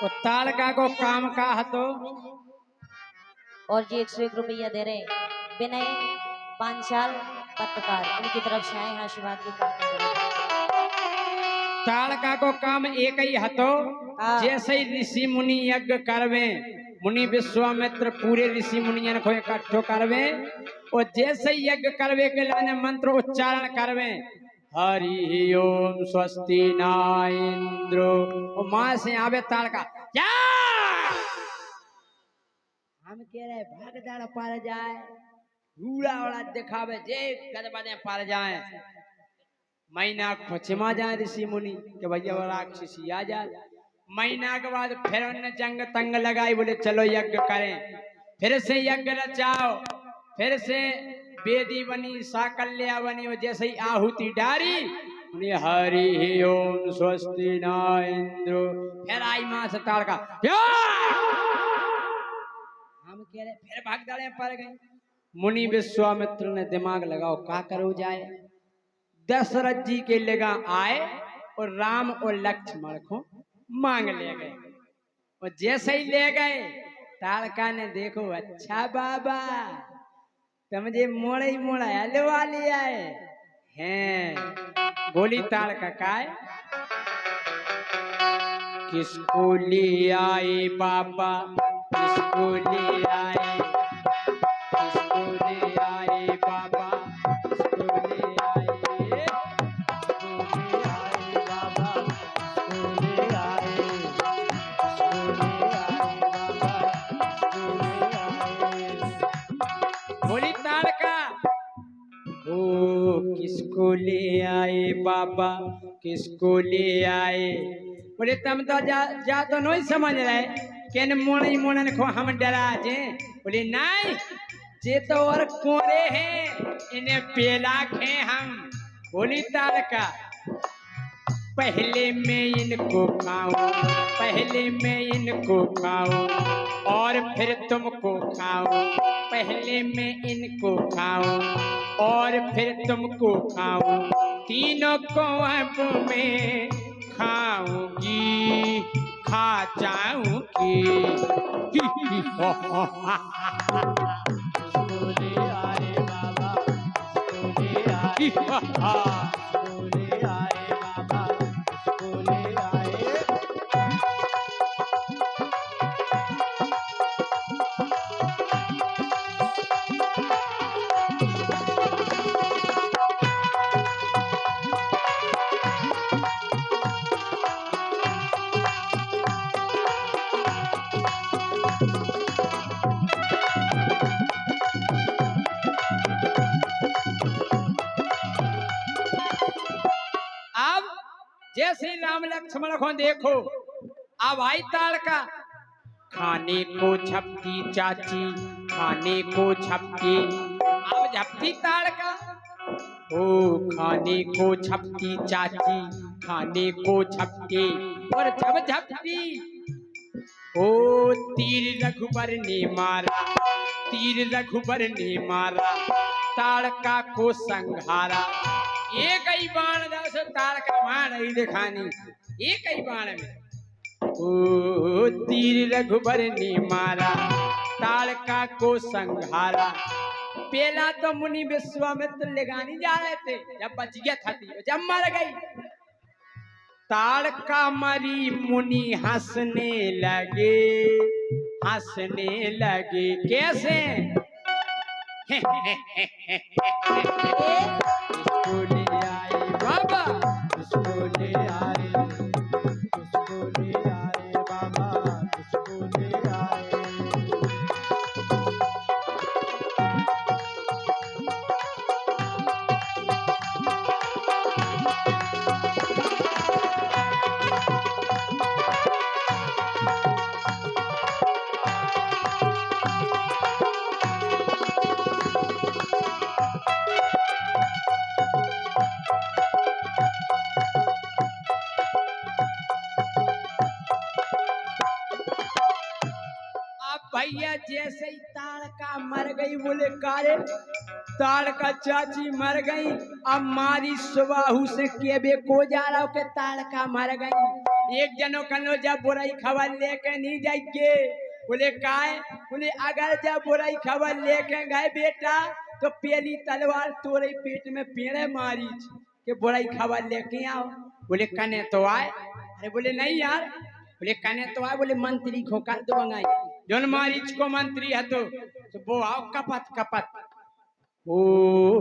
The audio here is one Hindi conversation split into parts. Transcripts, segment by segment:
वो ताड़का को काम का हतो और जी 101 रुपया दे रहे विनय पांचाल पत्रकार उनकी तरफ से आए हैं आशीर्वाद के काम। ताड़का को काम एक ही हतो जैसे ही ऋषि मुनि यज्ञ करवे मुनि विश्वामित्र पूरे ऋषि मुनियन को इकट्ठो करवे और जैसे ही यज्ञ करवे के लाने मंत्र उच्चारण करवे हरि ओम स्वस्ति न इंद्रो और मां से आवे ताड़का क्या हम कह रहे भाग दाड़ पार जाए रूड़ा वाला दिखावे जे गदबदे पार जाए महीना पश्चिमा जाए ऋषि मुनि के भैया वो राक्षसी आ जाए महीना के बाद फिर उन्होंने जंग तंग लगाई बोले चलो यज्ञ करें फिर से यज्ञ रचाओ फिर से वेदी बनी साकल्या बनी और जैसे ही आहुति डारी हरि ओम स्वस्ति न इंद्रो फिर आई मां से ताड़का हम कह रहे फिर भाग दौड़े पड़ गए मुनि विश्वामित्र ने दिमाग लगाओ का करो जाए दशरथ जी के लगा आए और राम और लक्ष्मण को मांग ले गए और जैसे ही ले गए ताड़का ने देखो अच्छा बाबा तुम जे मोड़े ही मोड़ा हलवा ले आए हैं बोली ताड़का काय किसको ले आए पापा किसको ले आए किसको ले आए पापा किसको ले आए बोली ताड़का ओ किसको ले आए बाबा किसको ले आए बोले तुम तो जा तो नहीं समझ रहे केन मोड़ी मोड़न को हम डरा जे बोले नहीं जे तो और कोरे हैं इन्हें पेला खे हम बोली ताड़का पहले मैं इनको खाऊं पहले मैं इनको खाऊं और फिर तुमको खाऊं पहले मैं इनको खाऊं और फिर तुमको खाऊं तीनों को अब मैं खाऊंगी खा जाऊंगी आए बाबा जैसे राम लक्ष्मण को देखो अब आई ताड़का खाने को झपकी चाची खाने को झपकी अब झपकी ताड़का ओ खाने को झपकी चाची खाने को झपकी और जब झपकी ओ तीर रघुबर ने मारा तीर रघुबर ने मारा ताड़का को संहारा एक ही बाण दस ताड़का मार रही दिखानी एक ही बाण में ओ तीर रघुबर ने मारा ताड़का को संहारा पहला तो मुनि विश्वामित्र लगानी जा रहे थे जब बच गया था जब मर गई ताड़का मरी मुनि हंसने लगे कैसे किसको ले आए बाबा किसको ले आए बाबा किसको ले आए भैया जैसे ही ताड़का मर गई बोले कारे ताड़का चाची मर गई अब मारी सुबाहू से केबे को जा रहा के ताड़का मर गई एक जनो कनो जब बुराई खबर लेके नहीं जाइए। बोले काय? बोले अगर जब बुराई खबर लेके गए बेटा तो पहली तलवार तोरे पेट में पेड़े मारी कि बुराई खबर लेके आओ। बोले कने तो आए। अरे बोले नहीं यार। बोले कने तो आए। बोले मंत्री को कर दो बंगाई जोन मारीच को मंत्री है तो वो आओ कपत कपत। ओ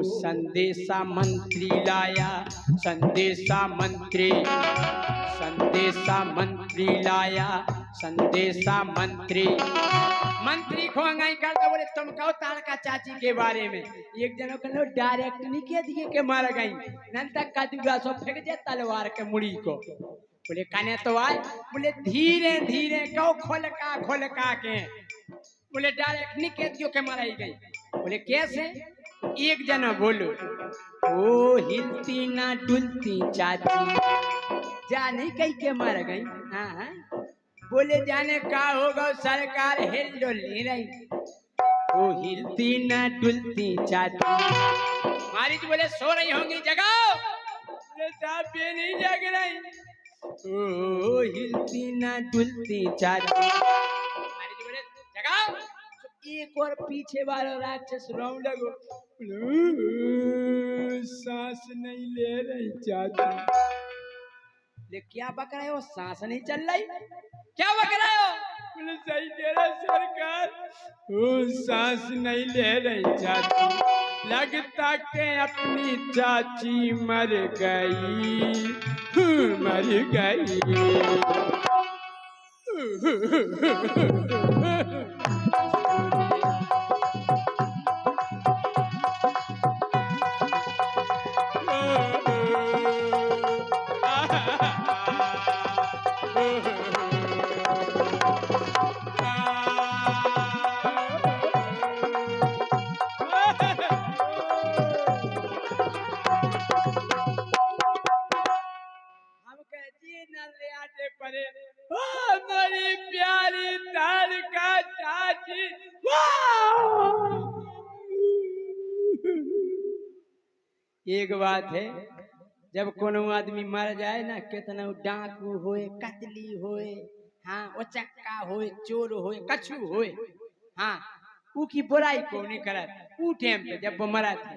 संदेशा मंत्री लाया संदेशा मंत्री लाया संदेशा मंत्री। मंत्री को अंगाई कर दो। बोले तुम कहो तारका चाची के बारे में। एक जनों को डायरेक्ट नहीं कह दिए के मार गई नंतर कदूरा सो फेंक दे तलवार के मुड़ी को। बोले कने तो आए। बोले धीरे धीरे कहो खोलका के। बोले डायरेक्ट नहीं कह दियो के माराई गई। बोले कैसे? एक जना बोलो ओ हिलती ना डुलती चाची जाने कई के मार गई। हाँ हाँ। बोले जाने का होगा सरकार हिल डुल नहीं रही। ओ हिलती ना डुलती चाची मारी जी। बोले सो रही होंगी जगाओ। बोले साहब ये नहीं जग रही। ओ हिलती ना डुलती चाची मारी जी। बोले जगाओ। एक और पीछे वाला राक्षस रोने लगो। सांस नहीं ले रही चाची। ले क्या बक रहे हो? सांस नहीं चल रही? क्या बक रहे हो? बोले सही कह रहे सरकार। ओ सांस नहीं ले रही चाची लगता के अपनी चाची मर गई मर गई। मेरी प्यारी तारका चाची। एक बात है जब कोनो आदमी मर जाए ना कितना डाकू होए कतली होए हाँ उचक्का होए चोर होए कछु होए हाँ ऊ की बुराई को नहीं करत। ऊ टाइम पे जब वो मरा थे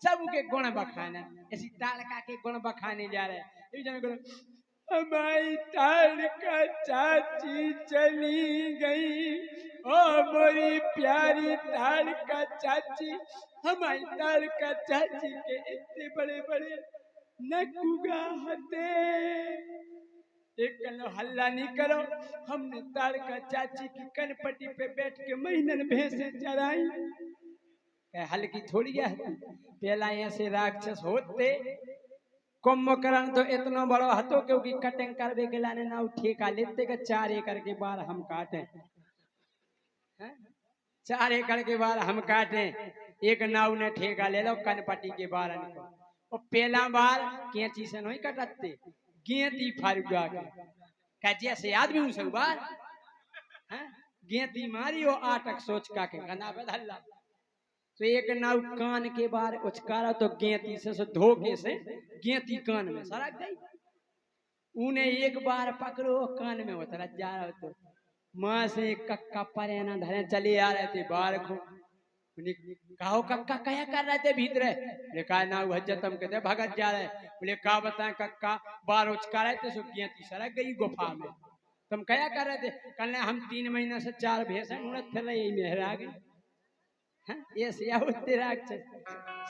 सब के गुण बखाना ऐसी तारका के गुण बखाने जा रहे हैं। हमारी तारका चाची चली गई। ओ मेरी प्यारी तारका चाची। हमारी तारका चाची के इतने बड़े बड़े नकुगा हते। एक कलो हल्ला नहीं करो। हमने तारका चाची की कनपट्टी पे बैठ के महीनन भैंसे चराई। हल्की थोड़ी है पहला ऐसे राक्षस होते कुंभकर्ण तो इतना बड़ा हतो क्योंकि कटिंग करवे के लाने ना ठेका लेते का 4 एकड़ के बार हम काटे 4 एकड़ के बार हम काटे। एक नाव ने ठेका ले लो कनपट्टी के बार और पहला बार कैंची से नहीं कटते गेंती फारुआ का जैसे आदमी उसे बार गेंती मारी और आटक सोच का के गना बदल्ला तो एक नाव कान के बार उचकारा तो गेंती से धोखे से गेंती कान में सड़क गई। उन्हें एक बार पकड़ो कान में उतरा जा रहा तो माँ से कक्का परे ना धरे चले आ रहे थे बाहर को। कहो कक्का क्या कर रहे थे भीतर? कहा ना हजतम कहते भगत जा रहे। बोले का बताए कक्का बार उचका रहे थे सो गेंती सड़क गई गुफा में। तुम क्या कर रहे थे? कल हम 3 महीना से 4 भैंसा उड़त फिर रही मेहरा गई। ये सिया राक्षस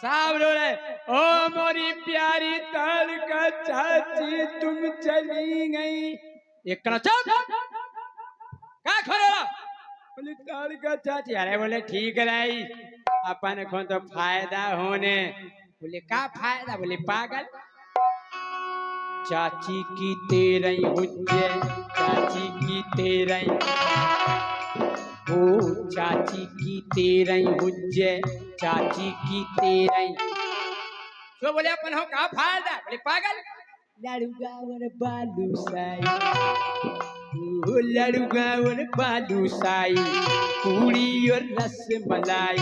साहब रो रहे। ओ मोरी प्यारी तारका चाची तुम चली गई। एक करो चुप क्या खड़े हो? बोले तारका चाची। अरे बोले ठीक रही अपन को तो फायदा होने। बोले का फायदा? बोले पागल चाची की तेरही हुज्जे चाची की तेरही ओ चाची की तेरही हुज्जे चाची की तेरही। तो बोले अपन हो का फायदा? बोले पागल लड़ुगावर बालूसाई ओ लड़ुगावर बालूसाई पूरी और रस मलाई।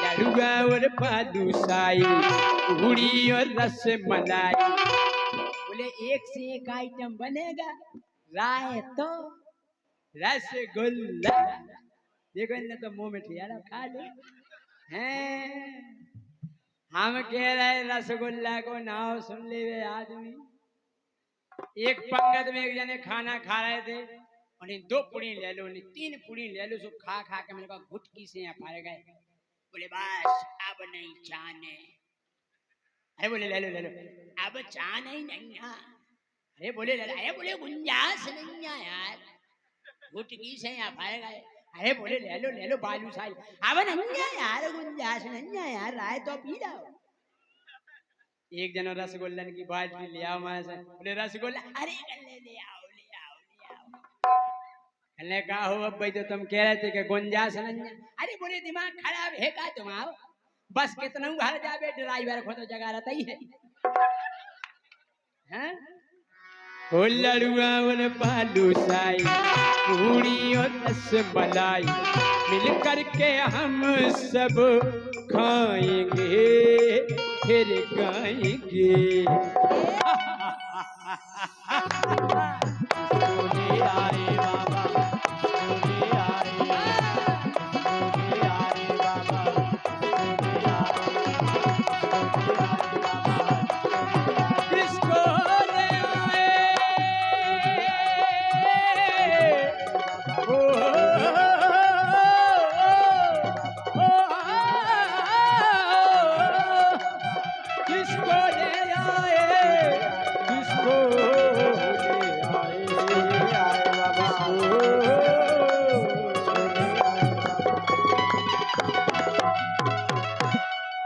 लड़ुगावर बालूसाई पूरी और रस मलाई। बोले एक से एक आइटम बनेगा। राय तो रसगुल्ला देखो इन्हें तो मुंह में ठियारा खा लो हैं। हम कह रहे रसगुल्ला को नाव सुन ले वे आदमी। एक पंगत में एक जने खाना खा रहे थे, उन्हें 2 पुड़ी ले लो, उन्हें 3 पुड़ी ले लो, सब खा खा के मेरे को घुटकी से यहाँ फाड़ गए। बोले बस अब नहीं जाने। अरे बोले ले लो अब चाह नहीं है। अरे बोले ले लो। अरे बोले गुंजाइश नहीं है यार, घुटकी से यहाँ फाड़ गए। अरे बोले ले लो बालू साई। अब नहीं है यार, गुंजाइश नहीं है यार, राय तो पी जाओ। एक जना रसगुल्ला की बाल्टी ले आओ वहां से। बोले रसगुल्ला, अरे ले आओ। कहने कहा हो अब भाई, तो तुम कह रहे थे कि गुंजाइश नहीं है। अरे बोले दिमाग खराब है का तुम्हारा, बस कितना घर जावे ड्राइवर को तो जगह रहता ही है। हैं हो लड़ुआ और बालू साई, पूरी और रसमलाई, मिल करके हम सब खाएंगे फिर गाएंगे।